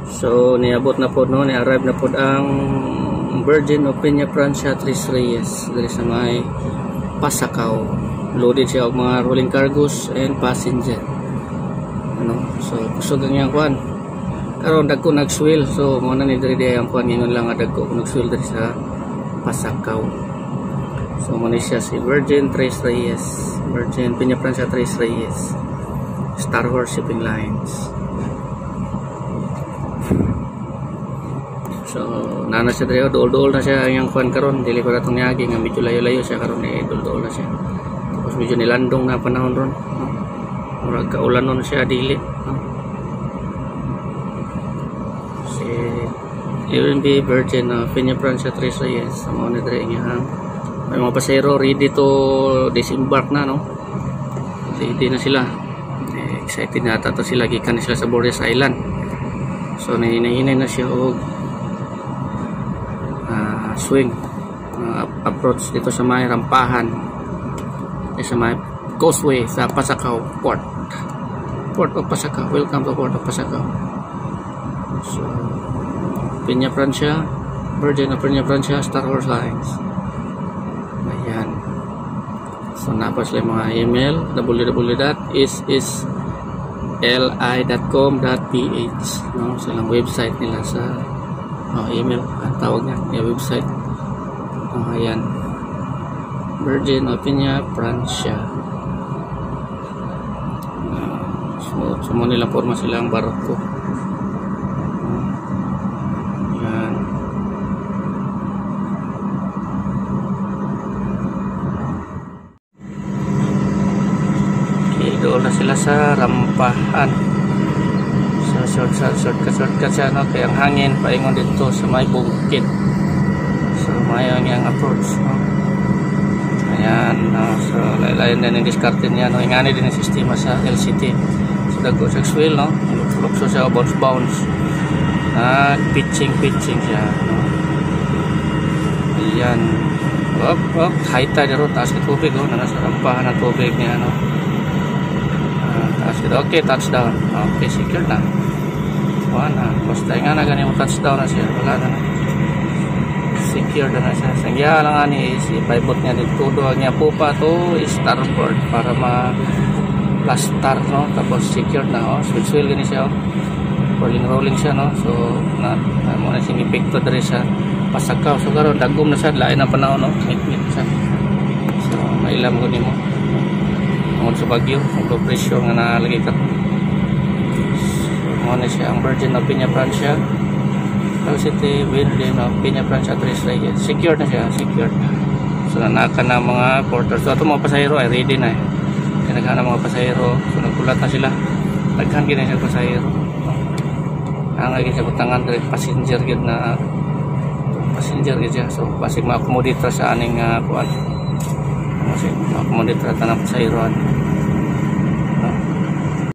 So niabot na po no, ni-arrive na po ang Virgin of Peña Francia Tres Reyes diri sa may Pasakaw. Loaded siya og mga rolling cargos and passenger. So kusog ang iyang kuan. Karon dagko nag-swell, so mo na ni diri ang kuan ingon lang dagko nag-swell diri sa Pasakaw. So mo ni siya si Virgin Tres Reyes, Virgin Peña Francia Tres Reyes, Star Horse Shipping Lines. So nana siya diri, dool-dool na siya ang kuan karon, dili pa datong niagi nga medyo layo-layo siya karon, dool-dool na siya. Tapos medyo nilandong na panahon ron, no? Murag kaulan nun siya dili, no? Si LNB Virgin Peña Francia Tres Reyes, mo ni diri nga may mga pasahero ready to disembark na, no? Ready na sila, excited na ata to sila, gikan na sila sa Bordes Island. So nahinay na siya og swing approach dito sa may rampahan, sa may causeway sa Pasakaw Port of Pasakaw. Welcome to Port of Pasakaw. So Peña Francia, Virgin of Peña Francia, Star Horse Lines. Ayan. So napas lang mga email, www.isisli.com.ph, no? So lang website nila sa email ang tawag niya, yung website. Ayan, Virgin of Peña Francia. So mo nilang forma sila ang barko. Ayan. Okay, doon na sila sa rampahan. Shortcut siya, no? Kaya ang hangin paingon dito sa may bukid. So mayon yang approach, no? Ayan, no? So lain din yung diskarte niya, no? Ingani din yung sistema sa LCT. So dagko sa swell, no? Lukso siya, bounce pitching siya, no? Ayan, high tide ro, taas ng tubig, no? Nasa rampahan ng tubig niya, no? Taas ito, okay, touchdown. Okay, secure na. Wala, basta nga na ganyan mo touchdown na siya, wala na, secure na siya. Sangya lang nga ni si pivot niya dito, doon niya po pa to starboard para ma-plastar, no? Tapos secure na, switch wheel gani siya, rolling siya, no? So mo na siyang epekto dari sa Pasakaw. So karon dagom na siya, lain ang panahon, no? Mit siya. So mailam ko nimo tungod sa bagyo, ang presyo nga nalagay ka. Muna siya ang Virgin of Peña Francia City, Virgin of Peña Francia Tres Reyes. Secure na siya, secure. So nanaka na mga porters. So ito mga pasahero ay ready na, naghan na mga pasahero. So nagkulat na sila, naghan gina siya pasahero. Ang lagi siya kutangan direct passenger gid na passenger gid siya. So basig ma-accommodate sa aning kuan, basig ma-accommodate tanang pasaheroan.